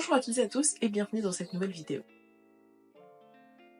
Bonjour à toutes et à tous et bienvenue dans cette nouvelle vidéo.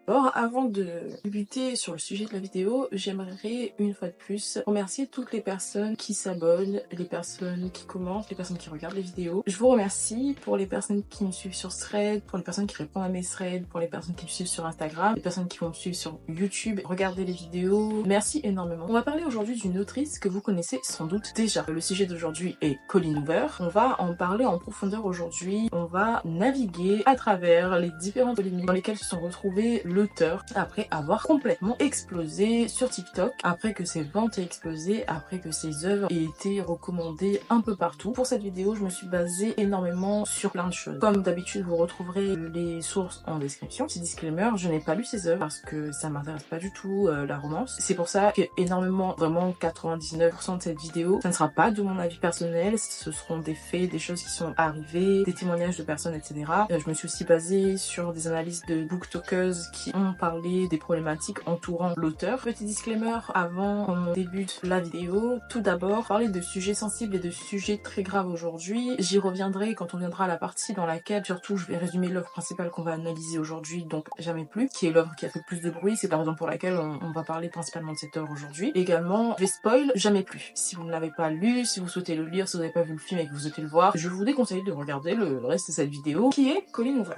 Alors, avant de débuter sur le sujet de la vidéo, j'aimerais une fois de plus remercier toutes les personnes qui s'abonnent, les personnes qui commentent, les personnes qui regardent les vidéos. Je vous remercie pour les personnes qui me suivent sur Threads, pour les personnes qui répondent à mes threads, pour les personnes qui me suivent sur Instagram, les personnes qui vont me suivre sur YouTube, regardez les vidéos. Merci énormément. On va parler aujourd'hui d'une autrice que vous connaissez sans doute déjà. Le sujet d'aujourd'hui est Colleen Hoover. On va en parler en profondeur aujourd'hui. On va naviguer à travers les différentes polémiques dans lesquelles se sont retrouvés l'auteur après avoir complètement explosé sur TikTok, après que ses ventes aient explosé, après que ses œuvres aient été recommandées un peu partout. Pour cette vidéo, je me suis basée énormément sur plein de choses. Comme d'habitude, vous retrouverez les sources en description. Petit disclaimer, je n'ai pas lu ses œuvres parce que ça m'intéresse pas du tout la romance. C'est pour ça que énormément, vraiment 99% de cette vidéo, ça ne sera pas de mon avis personnel, ce seront des faits, des choses qui sont arrivées, des témoignages de personnes, etc. Je me suis aussi basée sur des analyses de booktalkers qui ont parlé des problématiques entourant l'auteur. Petit disclaimer avant qu'on débute la vidéo. Tout d'abord, parler de sujets sensibles et de sujets très graves aujourd'hui. J'y reviendrai quand on viendra à la partie dans laquelle, surtout, je vais résumer l'œuvre principale qu'on va analyser aujourd'hui, donc Jamais plus, qui est l'œuvre qui a fait le plus de bruit. C'est la raison pour laquelle on va parler principalement de cette œuvre aujourd'hui. Également, je vais spoil Jamais plus. Si vous ne l'avez pas lu, si vous souhaitez le lire, si vous n'avez pas vu le film et que vous souhaitez le voir, je vous déconseille de regarder le reste de cette vidéo, qui est Colleen Hoover.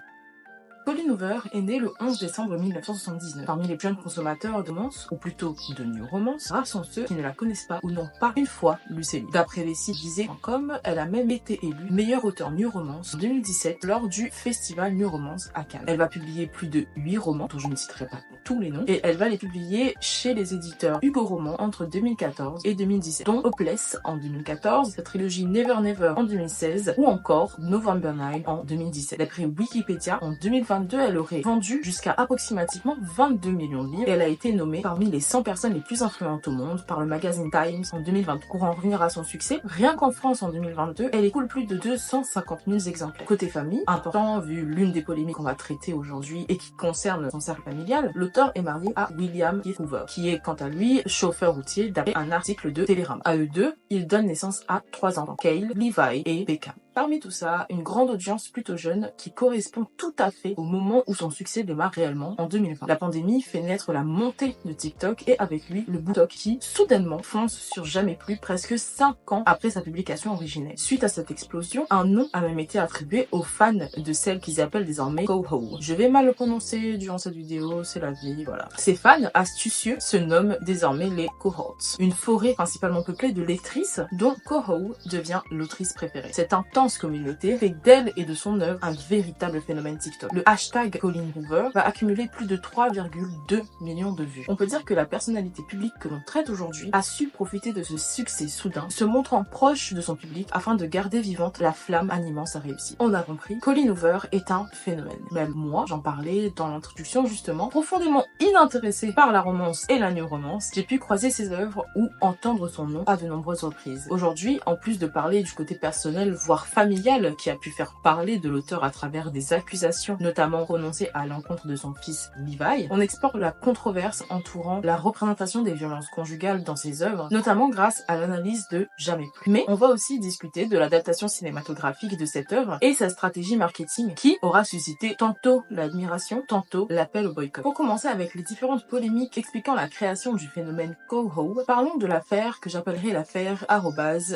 Colleen Hoover est née le 11 décembre 1979. Parmi les jeunes consommateurs de romance, ou plutôt de new romance, rares sont ceux qui ne la connaissent pas ou n'ont pas une fois lu ses livres. D'après les sites visés.com, elle a même été élue meilleure auteure new romance en 2017 lors du festival New Romance à Cannes. Elle va publier plus de 8 romans, dont je ne citerai pas tous les noms, et elle va les publier chez les éditeurs Hugo Roman entre 2014 et 2017, dont Hopeless en 2014, sa trilogie Never Never en 2016, ou encore November 9 en 2017. D'après Wikipédia, en 2022, elle aurait vendu jusqu'à approximativement 22 millions de livres et elle a été nommée parmi les 100 personnes les plus influentes au monde par le magazine Times en 2020. Pour en revenir à son succès, rien qu'en France en 2022, elle écoule plus de 250 000 exemplaires. Côté famille, important vu l'une des polémiques qu'on va traiter aujourd'hui et qui concerne son cercle familial, l'auteur est marié à William Keith Hoover, qui est quant à lui chauffeur routier d'après un article de Télérama. À eux deux, ils donnent naissance à 3 enfants, Cale, Levi et Becca. Parmi tout ça, une grande audience plutôt jeune qui correspond tout à fait au moment où son succès démarre réellement en 2020. La pandémie fait naître la montée de TikTok et avec lui le BookTok qui soudainement fonce sur Jamais plus presque 5 ans après sa publication originelle. Suite à cette explosion, un nom a même été attribué aux fans de celle qu'ils appellent désormais Coho. Je vais mal le prononcer durant cette vidéo, c'est la vie, voilà. Ces fans astucieux se nomment désormais les Cohorts, une forêt principalement peuplée de lectrices dont Coho devient l'autrice préférée. Cette intense communauté fait d'elle et de son œuvre un véritable phénomène TikTok. Le hashtag Colleen Hoover va accumuler plus de 3,2 millions de vues. On peut dire que la personnalité publique que l'on traite aujourd'hui a su profiter de ce succès soudain, se montrant proche de son public afin de garder vivante la flamme animant sa réussite. On a compris, Colleen Hoover est un phénomène. Même moi, j'en parlais dans l'introduction justement, profondément inintéressée par la romance et la new romance, j'ai pu croiser ses œuvres ou entendre son nom à de nombreuses reprises. Aujourd'hui, en plus de parler du côté personnel, voire familial, qui a pu faire parler de l'auteur à travers des accusations, notamment prononcées à l'encontre de son fils Levi, on explore la controverse entourant la représentation des violences conjugales dans ses œuvres, notamment grâce à l'analyse de Jamais plus. Mais on va aussi discuter de l'adaptation cinématographique de cette œuvre et sa stratégie marketing qui aura suscité tantôt l'admiration, tantôt l'appel au boycott. Pour commencer avec les différentes polémiques expliquant la création du phénomène Coho, parlons de l'affaire que j'appellerai l'affaire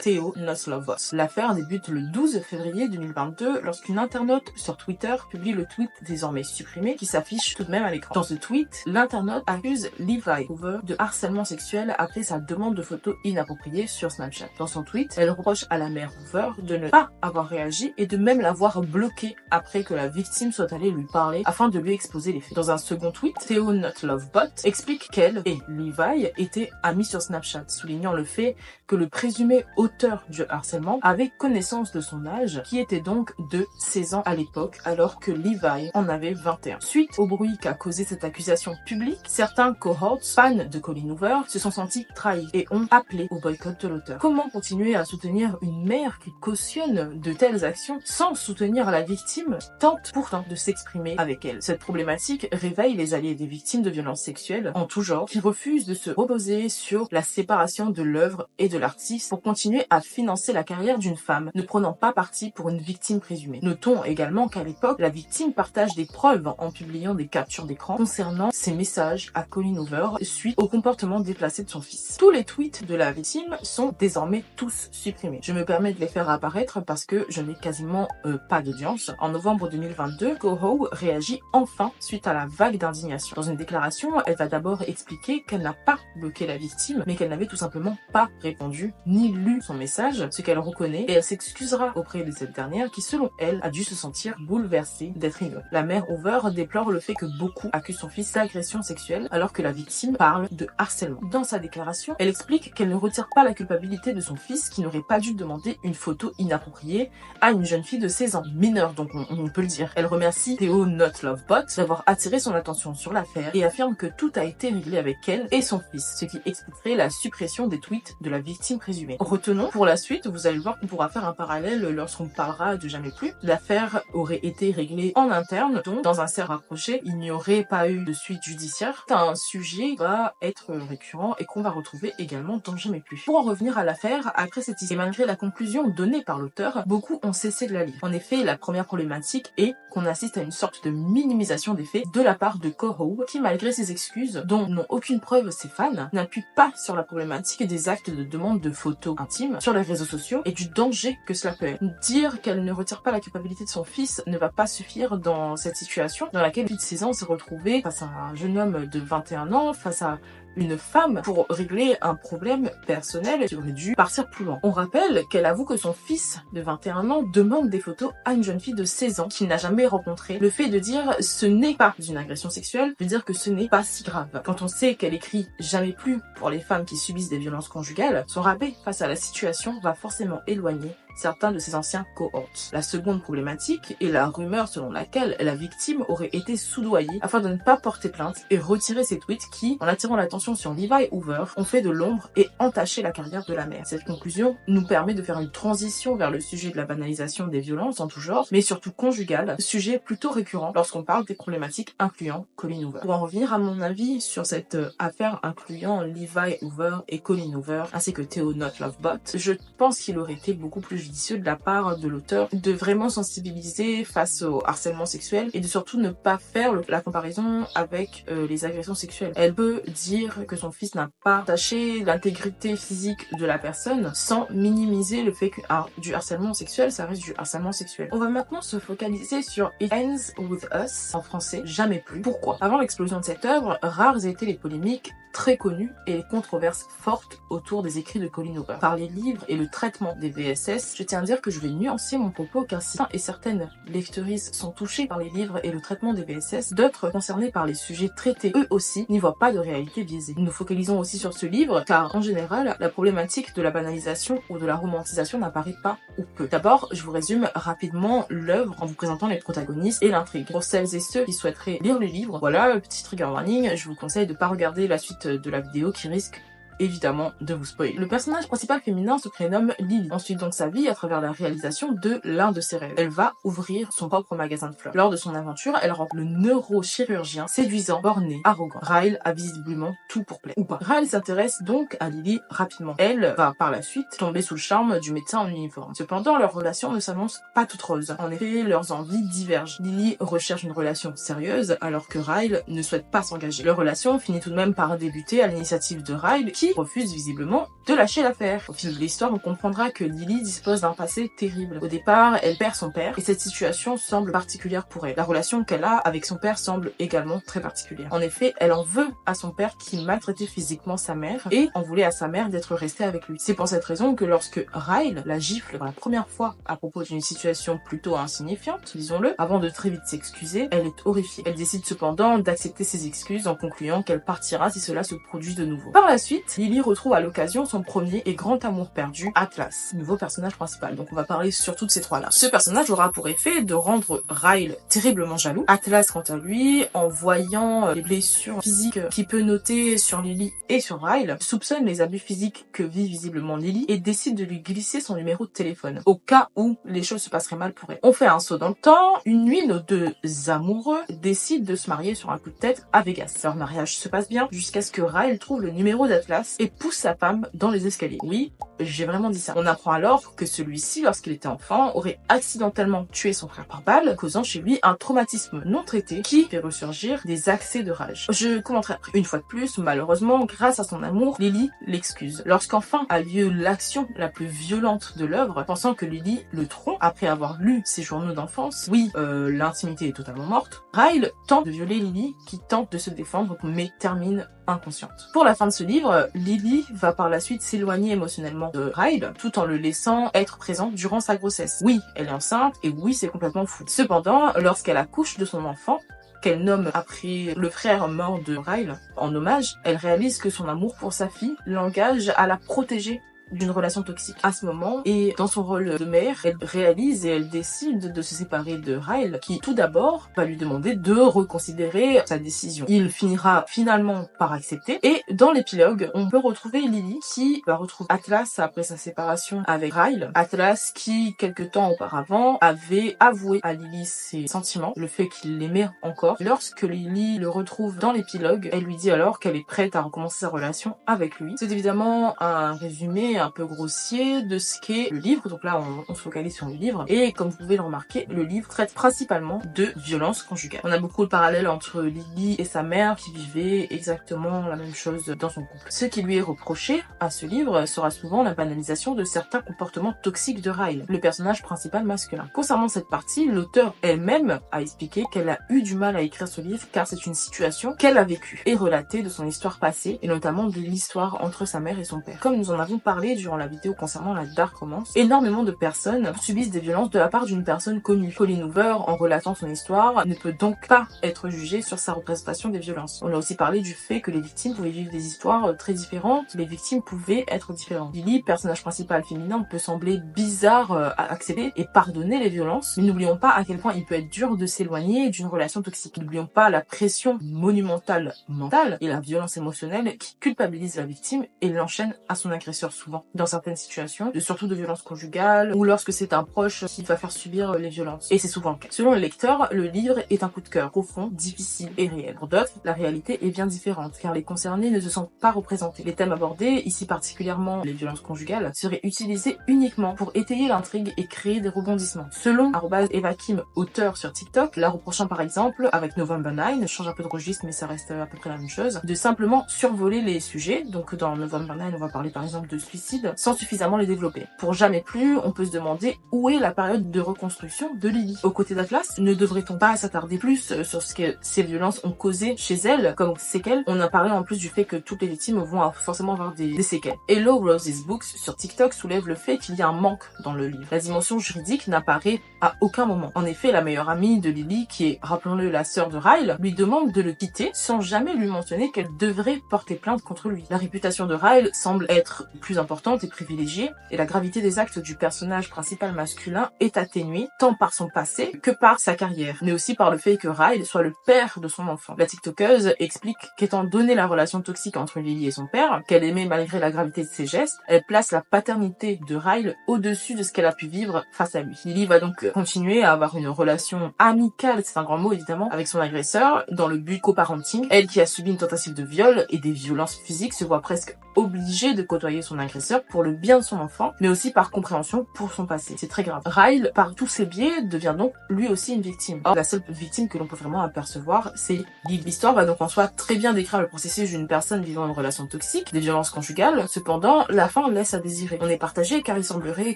Theo Not Love Us. L'affaire débute le 12 février 2022 lorsqu'une internaute sur Twitter publie le tweet désormais supprimé qui s'affiche tout de même à l'écran. Dans ce tweet, l'internaute accuse Levi Hoover de harcèlement sexuel après sa demande de photos inappropriées sur Snapchat. Dans son tweet, elle reproche à la mère Hoover de ne pas avoir réagi et de même l'avoir bloqué après que la victime soit allée lui parler afin de lui exposer les faits. Dans un second tweet, Theo Not Love Bot explique qu'elle et Levi étaient amis sur Snapchat, soulignant le fait que le présumé auteur du harcèlement avait connaissance de son âge, qui était donc de 16 ans à l'époque, alors que Levi en avait 21. Suite au bruit qu'a causé cette accusation publique, certains cohorts, fans de Colleen Hoover, se sont sentis trahis et ont appelé au boycott de l'auteur. Comment continuer à soutenir une mère qui cautionne de telles actions sans soutenir la victime qui tente pourtant de s'exprimer avec elle? Cette problématique réveille les alliés des victimes de violences sexuelles en tout genre qui refusent de se reposer sur la séparation de l'œuvre et de l'artiste pour continuer à financer la carrière d'une femme, ne prenant pas prendra parti pour une victime présumée. Notons également qu'à l'époque, la victime partage des preuves en publiant des captures d'écran concernant ses messages à Colleen Hoover suite au comportement déplacé de son fils. Tous les tweets de la victime sont désormais tous supprimés. Je me permets de les faire apparaître parce que je n'ai quasiment pas d'audience. En novembre 2022, Coho réagit enfin suite à la vague d'indignation. Dans une déclaration, elle va d'abord expliquer qu'elle n'a pas bloqué la victime, mais qu'elle n'avait tout simplement pas répondu ni lu son message, ce qu'elle reconnaît, et elle s'excusera auprès de cette dernière qui, selon elle, a dû se sentir bouleversée d'être ignorée. La mère Hoover déplore le fait que beaucoup accusent son fils d'agression sexuelle alors que la victime parle de harcèlement. Dans sa déclaration, elle explique qu'elle ne retire pas la culpabilité de son fils qui n'aurait pas dû demander une photo inappropriée à une jeune fille de 16 ans, mineure donc on peut le dire. Elle remercie Theo Not Love Bot d'avoir attiré son attention sur l'affaire et affirme que tout a été réglé avec elle et son fils, ce qui expliquerait la suppression des tweets de la victime présumée. Retenons, pour la suite, vous allez voir qu'on pourra faire un parallèle lorsqu'on parlera de Jamais Plus. L'affaire aurait été réglée en interne, donc dans un cercle rapproché, il n'y aurait pas eu de suite judiciaire. C'est un sujet qui va être récurrent et qu'on va retrouver également dans Jamais Plus. Pour en revenir à l'affaire, après cette histoire, et malgré la conclusion donnée par l'auteur, beaucoup ont cessé de la lire. En effet, la première problématique est qu'on assiste à une sorte de minimisation des faits de la part de Coho, qui malgré ses excuses, dont n'ont aucune preuve ses fans, n'appuie pas sur la problématique des actes de demande de photos intimes sur les réseaux sociaux et du danger que cela peut être. Dire qu'elle ne retire pas la culpabilité de son fils ne va pas suffire dans cette situation dans laquelle, depuis 16 ans, s'est retrouvée face à un jeune homme de 21 ans, face à une femme pour régler un problème personnel qui aurait dû partir plus loin. On rappelle qu'elle avoue que son fils de 21 ans demande des photos à une jeune fille de 16 ans qu'il n'a jamais rencontrée. Le fait de dire ce n'est pas une agression sexuelle veut dire que ce n'est pas si grave. Quand on sait qu'elle écrit Jamais plus pour les femmes qui subissent des violences conjugales, son rabais face à la situation va forcément éloigner certains de ses anciens cohortes. La seconde problématique est la rumeur selon laquelle la victime aurait été soudoyée afin de ne pas porter plainte et retirer ses tweets qui, en attirant l'attention sur Levi Hoover, ont fait de l'ombre et entaché la carrière de la mère. Cette conclusion nous permet de faire une transition vers le sujet de la banalisation des violences en tout genre, mais surtout conjugales, sujet plutôt récurrent lorsqu'on parle des problématiques incluant Colleen Hoover. Pour en revenir à mon avis sur cette affaire incluant Levi Hoover et Colleen Hoover, ainsi que Theo Not Love Bot, je pense qu'il aurait été beaucoup plus judicieux de la part de l'auteur de vraiment sensibiliser face au harcèlement sexuel et de surtout ne pas faire la comparaison avec les agressions sexuelles. Elle peut dire que son fils n'a pas attaché l'intégrité physique de la personne sans minimiser le fait que du harcèlement sexuel, ça reste du harcèlement sexuel. On va maintenant se focaliser sur It Ends With Us, en français Jamais Plus. Pourquoi? Avant l'explosion de cette œuvre, rares étaient les polémiques très connues et les controverses fortes autour des écrits de Colleen Hoover. Par les livres et le traitement des VSS, je tiens à dire que je vais nuancer mon propos car si certaines lectrices sont touchées par les livres et le traitement des VSS, d'autres concernés par les sujets traités eux aussi n'y voient pas de réalité biaisée. Nous nous focalisons aussi sur ce livre car en général, la problématique de la banalisation ou de la romantisation n'apparaît pas ou peu. D'abord, je vous résume rapidement l'œuvre en vous présentant les protagonistes et l'intrigue. Pour celles et ceux qui souhaiteraient lire le livre, voilà, petit trigger warning, je vous conseille de ne pas regarder la suite de la vidéo qui risque évidemment de vous spoiler. Le personnage principal féminin se prénomme Lily. Ensuite donc sa vie à travers la réalisation de l'un de ses rêves. Elle va ouvrir son propre magasin de fleurs. Lors de son aventure, elle rencontre le neurochirurgien séduisant, borné, arrogant. Ryle a visiblement tout pour plaire. Ou pas. Ryle s'intéresse donc à Lily rapidement. Elle va par la suite tomber sous le charme du médecin en uniforme. Cependant, leur relation ne s'annonce pas toute rose. En effet, leurs envies divergent. Lily recherche une relation sérieuse alors que Ryle ne souhaite pas s'engager. Leur relation finit tout de même par débuter à l'initiative de Ryle qui refuse visiblement de lâcher l'affaire. Au fil de l'histoire, on comprendra que Lily dispose d'un passé terrible. Au départ, elle perd son père et cette situation semble particulière pour elle. La relation qu'elle a avec son père semble également très particulière. En effet, elle en veut à son père qui maltraitait physiquement sa mère et en voulait à sa mère d'être restée avec lui. C'est pour cette raison que lorsque Ryle la gifle pour la première fois à propos d'une situation plutôt insignifiante, disons-le, avant de très vite s'excuser, elle est horrifiée. Elle décide cependant d'accepter ses excuses en concluant qu'elle partira si cela se produit de nouveau. Par la suite, Lily retrouve à l'occasion son premier et grand amour perdu, Atlas, nouveau personnage principal. Donc on va parler surtout de ces trois-là. Ce personnage aura pour effet de rendre Ryle terriblement jaloux. Atlas, quant à lui, en voyant les blessures physiques qu'il peut noter sur Lily et sur Ryle, soupçonne les abus physiques que vit visiblement Lily et décide de lui glisser son numéro de téléphone, au cas où les choses se passeraient mal pour elle. On fait un saut dans le temps. Une nuit, nos deux amoureux décident de se marier sur un coup de tête à Vegas. Leur mariage se passe bien jusqu'à ce que Ryle trouve le numéro d'Atlas menace et pousse sa femme dans les escaliers. Oui, j'ai vraiment dit ça. On apprend alors que celui-ci, lorsqu'il était enfant, aurait accidentellement tué son frère par balle, causant chez lui un traumatisme non traité qui fait ressurgir des accès de rage. Je commenterai après. Une fois de plus, malheureusement, grâce à son amour, Lily l'excuse. Lorsqu'enfin a lieu l'action la plus violente de l'œuvre, pensant que Lily le trompe après avoir lu ses journaux d'enfance, oui, l'intimité est totalement morte, Ryle tente de violer Lily qui tente de se défendre mais termine inconsciente. Pour la fin de ce livre, Lily va par la suite s'éloigner émotionnellement de Ryle tout en le laissant être présente durant sa grossesse. Oui, elle est enceinte et oui, c'est complètement fou. Cependant, lorsqu'elle accouche de son enfant, qu'elle nomme après le frère mort de Ryle en hommage, elle réalise que son amour pour sa fille l'engage à la protéger d'une relation toxique. À ce moment, et dans son rôle de mère, elle réalise et elle décide de se séparer de Ryle, qui tout d'abord va lui demander de reconsidérer sa décision. Il finira finalement par accepter, et dans l'épilogue, on peut retrouver Lily qui va retrouver Atlas après sa séparation avec Ryle. Atlas qui, quelque temps auparavant, avait avoué à Lily ses sentiments, le fait qu'il l'aimait encore. Lorsque Lily le retrouve dans l'épilogue, elle lui dit alors qu'elle est prête à recommencer sa relation avec lui. C'est évidemment un résumé un peu grossier de ce qu'est le livre, donc là on se focalise sur le livre, et comme vous pouvez le remarquer, le livre traite principalement de violence conjugale. On a beaucoup de parallèles entre Lily et sa mère qui vivaient exactement la même chose dans son couple. Ce qui lui est reproché à ce livre sera souvent la banalisation de certains comportements toxiques de Ryle, le personnage principal masculin. Concernant cette partie, l'auteur elle-même a expliqué qu'elle a eu du mal à écrire ce livre car c'est une situation qu'elle a vécue et relatée de son histoire passée et notamment de l'histoire entre sa mère et son père. Comme nous en avons parlé durant la vidéo concernant la dark romance, énormément de personnes subissent des violences de la part d'une personne connue. Colleen Hoover, en relatant son histoire, ne peut donc pas être jugée sur sa représentation des violences. On a aussi parlé du fait que les victimes pouvaient vivre des histoires très différentes, les victimes pouvaient être différentes. Lily, personnage principal féminin, peut sembler bizarre à accepter et pardonner les violences, mais n'oublions pas à quel point il peut être dur de s'éloigner d'une relation toxique. N'oublions pas la pression monumentale mentale et la violence émotionnelle qui culpabilise la victime et l'enchaîne à son agresseur souvent. Dans certaines situations, surtout de violences conjugales ou lorsque c'est un proche qui va faire subir les violences. Et c'est souvent le cas. Selon le lecteur, le livre est un coup de cœur profond, difficile et réel. Pour d'autres, la réalité est bien différente car les concernés ne se sentent pas représentés. Les thèmes abordés, ici particulièrement les violences conjugales, seraient utilisés uniquement pour étayer l'intrigue et créer des rebondissements. Selon @EvaKim, auteur sur TikTok, la reprochant par exemple, avec November 9, change un peu de registre mais ça reste à peu près la même chose, de simplement survoler les sujets. Donc dans November 9, on va parler par exemple de suicide sans suffisamment les développer. Pour jamais plus, on peut se demander où est la période de reconstruction de Lily. Aux côtés d'Atlas, ne devrait-on pas s'attarder plus sur ce que ces violences ont causé chez elle comme séquelles? On a parlé en plus du fait que toutes les victimes vont forcément avoir des séquelles. Hello Roses Books sur TikTok soulève le fait qu'il y a un manque dans le livre. La dimension juridique n'apparaît à aucun moment. En effet, la meilleure amie de Lily, qui est, rappelons-le, la sœur de Ryle, lui demande de le quitter sans jamais lui mentionner qu'elle devrait porter plainte contre lui. La réputation de Ryle semble être plus importante et privilégiée, et la gravité des actes du personnage principal masculin est atténuée tant par son passé que par sa carrière, mais aussi par le fait que Ryle soit le père de son enfant. La tiktokeuse explique qu'étant donné la relation toxique entre Lily et son père, qu'elle aimait malgré la gravité de ses gestes, elle place la paternité de Ryle au-dessus de ce qu'elle a pu vivre face à lui. Lily va donc continuer à avoir une relation amicale, c'est un grand mot évidemment, avec son agresseur, dans le but co-parenting. Elle qui a subi une tentative de viol et des violences physiques se voit presque obligée de côtoyer son agresseur pour le bien de son enfant, mais aussi par compréhension pour son passé. C'est très grave. Ryle, par tous ses biais, devient donc lui aussi une victime. Or, la seule victime que l'on peut vraiment apercevoir, c'est Lily. L'histoire va donc en soi très bien décrire le processus d'une personne vivant une relation toxique, des violences conjugales. Cependant, la fin laisse à désirer. On est partagé car il semblerait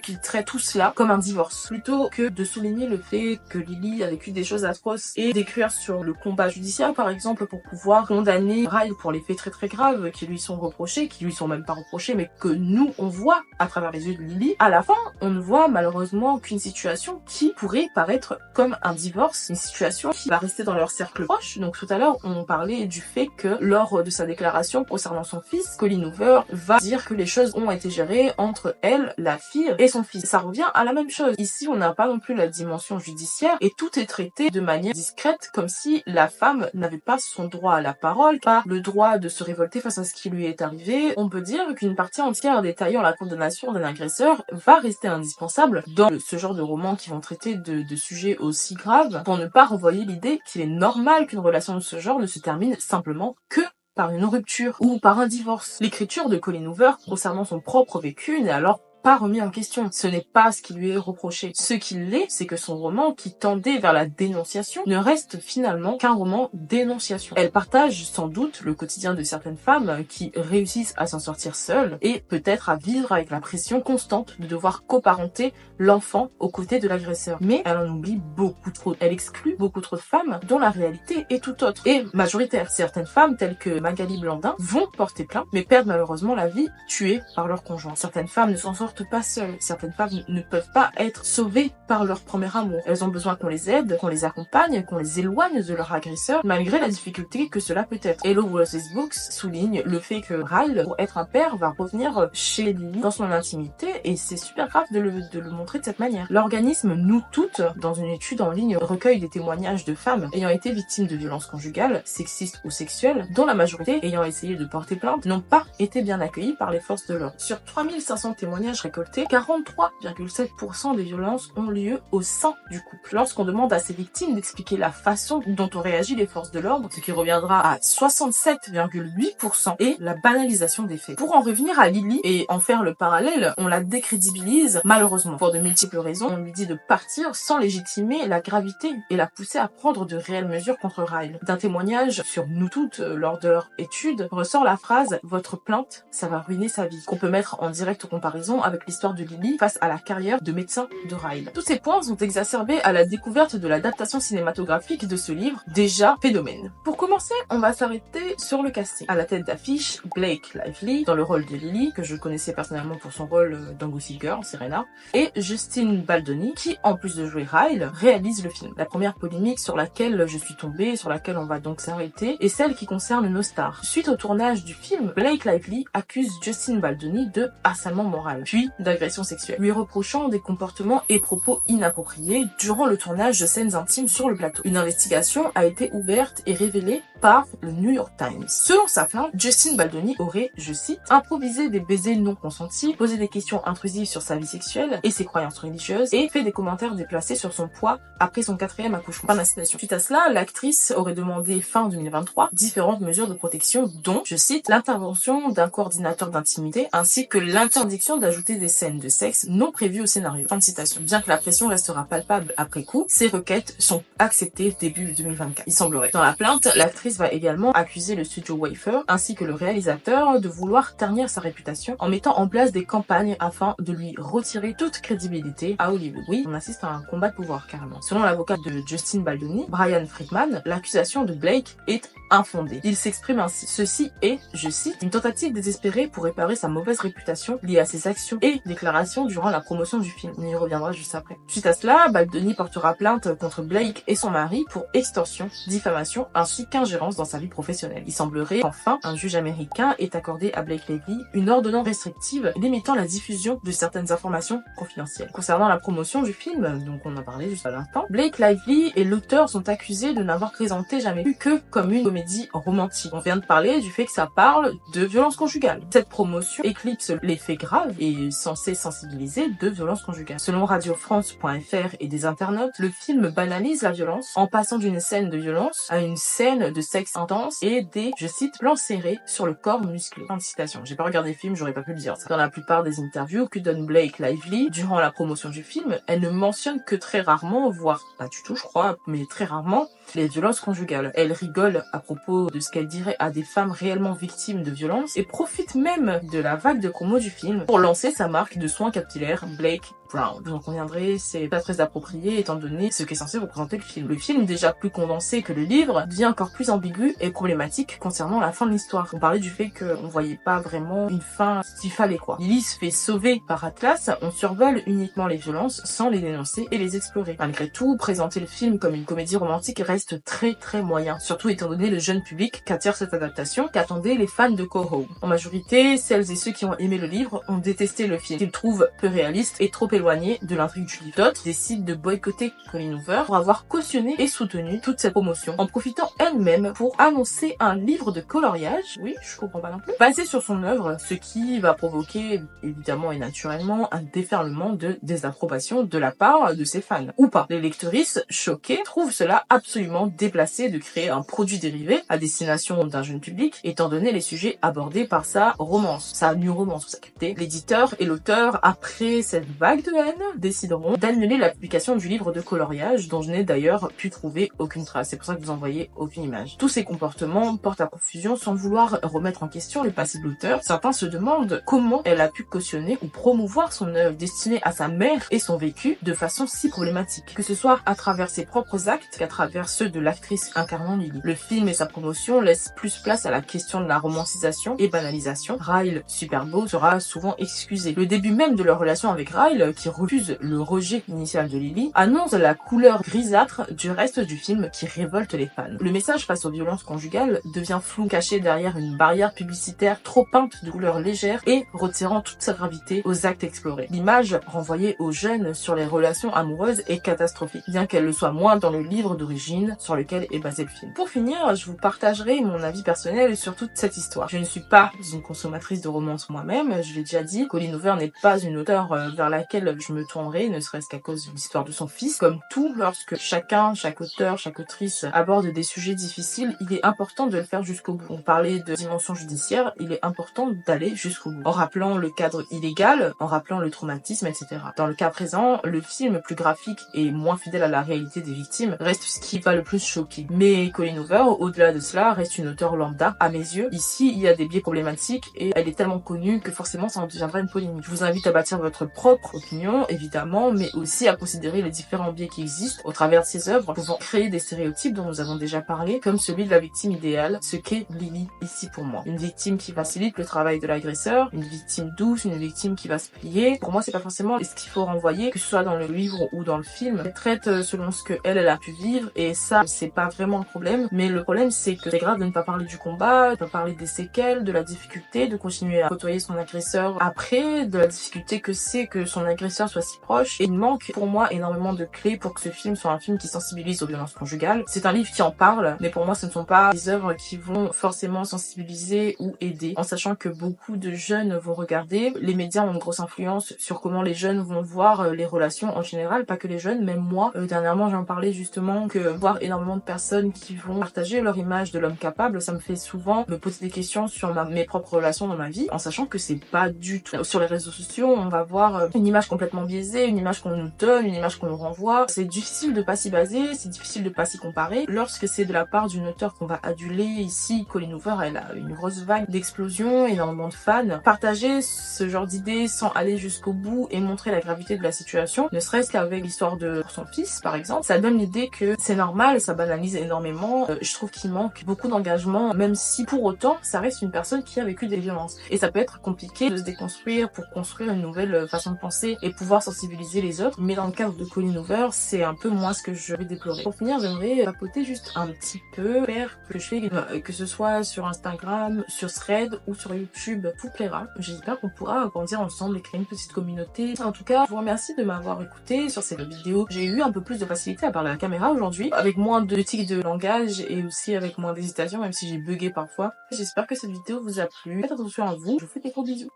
qu'il traite tout cela comme un divorce, plutôt que de souligner le fait que Lily a vécu des choses atroces et d'écrire sur le combat judiciaire, par exemple, pour pouvoir condamner Ryle pour les faits très très graves qui lui sont reprochés, qui lui sont même pas reprochés, mais que nous, on voit à travers les yeux de Lily. À la fin, on ne voit malheureusement qu'une situation qui pourrait paraître comme un divorce, une situation qui va rester dans leur cercle proche. Donc tout à l'heure, on parlait du fait que lors de sa déclaration concernant son fils, Colleen Hoover va dire que les choses ont été gérées entre elle, la fille, et son fils. Ça revient à la même chose. Ici, on n'a pas non plus la dimension judiciaire et tout est traité de manière discrète, comme si la femme n'avait pas son droit à la parole, pas le droit de se révolter face à ce qui lui est arrivé. On peut dire qu'une partie entière détaillant la condamnation d'un agresseur va rester indispensable dans ce genre de romans qui vont traiter de sujets aussi graves, pour ne pas renvoyer l'idée qu'il est normal qu'une relation de ce genre ne se termine simplement que par une rupture ou par un divorce. L'écriture de Colleen Hoover concernant son propre vécu n'est alors pas remis en question. Ce n'est pas ce qui lui est reproché. Ce qu'il l'est, c'est que son roman, qui tendait vers la dénonciation, ne reste finalement qu'un roman d'énonciation. Elle partage sans doute le quotidien de certaines femmes qui réussissent à s'en sortir seules et peut-être à vivre avec la pression constante de devoir coparenter l'enfant aux côtés de l'agresseur. Mais elle en oublie beaucoup trop. Elle exclut beaucoup trop de femmes dont la réalité est tout autre et majoritaire. Certaines femmes, telles que Magali Blandin, vont porter plainte, mais perdent malheureusement la vie tuée par leur conjoint. Certaines femmes ne s'en sortent pas seules. Certaines femmes ne peuvent pas être sauvées par leur premier amour. Elles ont besoin qu'on les aide, qu'on les accompagne, qu'on les éloigne de leur agresseur, malgré la difficulté que cela peut être. Hello vs Books souligne le fait que Ryle, pour être un père, va revenir chez Lily dans son intimité, et c'est super grave de le montrer de cette manière. L'organisme Nous Toutes, dans une étude en ligne, recueille des témoignages de femmes ayant été victimes de violences conjugales, sexistes ou sexuelles, dont la majorité ayant essayé de porter plainte, n'ont pas été bien accueillies par les forces de l'ordre. Sur 3500 témoignages récoltés, 43,7% des violences ont lieu au sein du couple. Lorsqu'on demande à ces victimes d'expliquer la façon dont ont réagi les forces de l'ordre, ce qui reviendra à 67,8%, et la banalisation des faits. Pour en revenir à Lily et en faire le parallèle, on la décrédibilise malheureusement. Pour de multiples raisons, on lui dit de partir sans légitimer la gravité et la pousser à prendre de réelles mesures contre Ryle. D'un témoignage sur Nous Toutes lors de leur étude, ressort la phrase « Votre plainte, ça va ruiner sa vie », qu'on peut mettre en directe comparaison avec l'histoire de Lily face à la carrière de médecin de Ryle. Tous ces points sont exacerbés à la découverte de l'adaptation cinématographique de ce livre, déjà phénomène. Pour commencer, on va s'arrêter sur le casting. À la tête d'affiche, Blake Lively, dans le rôle de Lily, que je connaissais personnellement pour son rôle dans Gossip Girl, Serena, et Justin Baldoni, qui, en plus de jouer Ryle, réalise le film. La première polémique sur laquelle je suis tombée, sur laquelle on va donc s'arrêter, est celle qui concerne nos stars. Suite au tournage du film, Blake Lively accuse Justin Baldoni de harcèlement moral, puis d'agression sexuelle, lui reprochant des comportements et propos inappropriés durant le tournage de scènes intimes sur le plateau. Une investigation a été ouverte et révélée par le New York Times. Selon sa plainte, Justin Baldoni aurait, je cite, improvisé des baisers non consentis, posé des questions intrusives sur sa vie sexuelle et ses croyances religieuses, et fait des commentaires déplacés sur son poids après son 4e accouchement. Fin de la citation. Suite à cela, l'actrice aurait demandé fin 2023 différentes mesures de protection, dont, je cite, l'intervention d'un coordinateur d'intimité ainsi que l'interdiction d'ajouter des scènes de sexe non prévues au scénario. Fin de citation. Bien que la pression restera palpable après coup, ces requêtes sont acceptées début 2024. Il semblerait. Dans la plainte, l'actrice va également accuser le studio Wayfair ainsi que le réalisateur de vouloir ternir sa réputation en mettant en place des campagnes afin de lui retirer toute crédibilité à Hollywood. Oui, on assiste à un combat de pouvoir carrément. Selon l'avocat de Justin Baldoni, Brian Friedman, l'accusation de Blake est infondée. Il s'exprime ainsi. Ceci est, je cite, une tentative désespérée pour réparer sa mauvaise réputation liée à ses actions et déclarations durant la promotion du film. On y reviendra juste après. Suite à cela, Baldoni portera plainte contre Blake et son mari pour extorsion, diffamation ainsi qu'ingérence dans sa vie professionnelle. Il semblerait qu'enfin, un juge américain ait accordé à Blake Lively une ordonnance restrictive limitant la diffusion de certaines informations confidentielles. Concernant la promotion du film, donc on en parlait juste à l'instant, Blake Lively et l'auteur sont accusés de n'avoir présenté jamais vu que comme une comédie romantique. On vient de parler du fait que ça parle de violence conjugale. Cette promotion éclipse les faits graves et est censée sensibiliser de violences conjugales. Selon radiofrance.fr et des internautes, le film banalise la violence en passant d'une scène de violence à une scène de sexe intense et des, je cite, plans serrés sur le corps musclé. Fin de citation. J'ai pas regardé le film, j'aurais pas pu le dire ça. Dans la plupart des interviews que donne Blake Lively durant la promotion du film, elle ne mentionne que très rarement, voire pas du tout je crois, mais très rarement, les violences conjugales. Elle rigole à propos de ce qu'elle dirait à des femmes réellement victimes de violences et profite même de la vague de promo du film pour lancer sa marque de soins capillaires Blake Brown. Vous en conviendrez, c'est pas très approprié étant donné ce qui est censé représenter le film. Le film, déjà plus condensé que le livre, devient encore plus ambigu et problématique concernant la fin de l'histoire. On parlait du fait qu'on voyait pas vraiment une fin qu'il fallait quoi. Lily se fait sauver par Atlas, on survole uniquement les violences sans les dénoncer et les explorer. Malgré tout, présenter le film comme une comédie romantique reste très moyen, surtout étant donné le jeune public qu'attire cette adaptation qu'attendaient les fans de Coho. En majorité, celles et ceux qui ont aimé le livre ont détesté le film, qu'ils trouvent peu réaliste et trop éloigné s'éloigner de l'intrigue du livre. D'autres décident de boycotter Colleen Hoover pour avoir cautionné et soutenu toute cette promotion, en profitant elle-même pour annoncer un livre de coloriage, oui, je comprends pas non plus, basé sur son œuvre, ce qui va provoquer évidemment et naturellement un déferlement de désapprobation de la part de ses fans. Ou pas. Les lectrices, choquées, trouvent cela absolument déplacé de créer un produit dérivé à destination d'un jeune public, étant donné les sujets abordés par sa romance, sa new romance, vous avez capté. L'éditeur et l'auteur, après cette vague de haine, décideront d'annuler la publication du livre de coloriage, dont je n'ai d'ailleurs pu trouver aucune trace. C'est pour ça que vous en voyez aucune image. Tous ces comportements portent à confusion sans vouloir remettre en question le passé de l'auteur. Certains se demandent comment elle a pu cautionner ou promouvoir son œuvre destinée à sa mère et son vécu de façon si problématique, que ce soit à travers ses propres actes qu'à travers ceux de l'actrice incarnant Lily. Le film et sa promotion laissent plus place à la question de la romancisation et banalisation. Ryle, super beau, sera souvent excusé. Le début même de leur relation avec Ryle, qui refuse le rejet initial de Lily, annonce la couleur grisâtre du reste du film qui révolte les fans. Le message face aux violences conjugales devient flou, caché derrière une barrière publicitaire trop peinte de couleurs légères et retirant toute sa gravité aux actes explorés. L'image renvoyée aux jeunes sur les relations amoureuses est catastrophique, bien qu'elle le soit moins dans le livre d'origine sur lequel est basé le film. Pour finir, je vous partagerai mon avis personnel sur toute cette histoire. Je ne suis pas une consommatrice de romance moi-même, je l'ai déjà dit, Colleen Hoover n'est pas une auteure vers laquelle je me tournerai, ne serait-ce qu'à cause de l'histoire de son fils. Comme tout, lorsque chaque auteur, chaque autrice aborde des sujets difficiles, il est important de le faire jusqu'au bout. On parlait de dimension judiciaire, il est important d'aller jusqu'au bout, en rappelant le cadre illégal, en rappelant le traumatisme, etc. Dans le cas présent, le film plus graphique et moins fidèle à la réalité des victimes reste ce qui va le plus choquer. Mais Colleen Hoover, au-delà de cela, reste une auteure lambda à mes yeux. Ici, il y a des biais problématiques et elle est tellement connue que forcément ça en deviendra une polémique. Je vous invite à bâtir votre propre opinion, évidemment, mais aussi à considérer les différents biais qui existent au travers de ces œuvres, pouvant créer des stéréotypes dont nous avons déjà parlé, comme celui de la victime idéale, ce qu'est Lily ici pour moi. Une victime qui facilite le travail de l'agresseur, une victime douce, une victime qui va se plier. Pour moi, c'est pas forcément ce qu'il faut renvoyer, que ce soit dans le livre ou dans le film. Elle traite selon ce que elle a pu vivre, et ça, c'est pas vraiment le problème. Mais le problème, c'est que c'est grave de ne pas parler du combat, de pas parler des séquelles, de la difficulté de continuer à côtoyer son agresseur après, de la difficulté que c'est que son agresseur soit si proche. Et il manque pour moi énormément de clés pour que ce film soit un film qui sensibilise aux violences conjugales. C'est un livre qui en parle, mais pour moi, ce ne sont pas des œuvres qui vont forcément sensibiliser ou aider, en sachant que beaucoup de jeunes vont regarder. Les médias ont une grosse influence sur comment les jeunes vont voir les relations en général, pas que les jeunes, même moi. Dernièrement, j'en parlais justement que voir énormément de personnes qui vont partager leur image de l'homme capable, ça me fait souvent me poser des questions sur mes propres relations dans ma vie, en sachant que c'est pas du tout. Sur les réseaux sociaux, on va voir une image complètement biaisée, une image qu'on nous donne, une image qu'on nous renvoie. C'est difficile de pas s'y baser, c'est difficile de pas s'y comparer. Lorsque c'est de la part d'une auteure qu'on va aduler, ici, Colleen Hoover, elle a une grosse vague d'explosion, énormément de fans. Partager ce genre d'idées sans aller jusqu'au bout et montrer la gravité de la situation, ne serait-ce qu'avec l'histoire de son fils, par exemple, ça donne l'idée que c'est normal, ça banalise énormément. Je trouve qu'il manque beaucoup d'engagement, même si pour autant, ça reste une personne qui a vécu des violences. Et ça peut être compliqué de se déconstruire pour construire une nouvelle façon de penser et pouvoir sensibiliser les autres. Mais dans le cadre de Colleen Hoover, c'est un peu moins ce que je vais déplorer. Pour finir, j'aimerais papoter juste un petit peu, faire que je fais, que ce soit sur Instagram, sur Thread ou sur YouTube, vous plaira. J'espère qu'on pourra grandir ensemble et créer une petite communauté. En tout cas, je vous remercie de m'avoir écouté sur cette vidéo. J'ai eu un peu plus de facilité à parler à la caméra aujourd'hui, avec moins de tics de langage et aussi avec moins d'hésitation, même si j'ai bugué parfois. J'espère que cette vidéo vous a plu. Faites attention à vous. Je vous fais des gros bisous.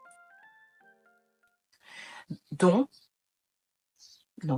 Donc, non.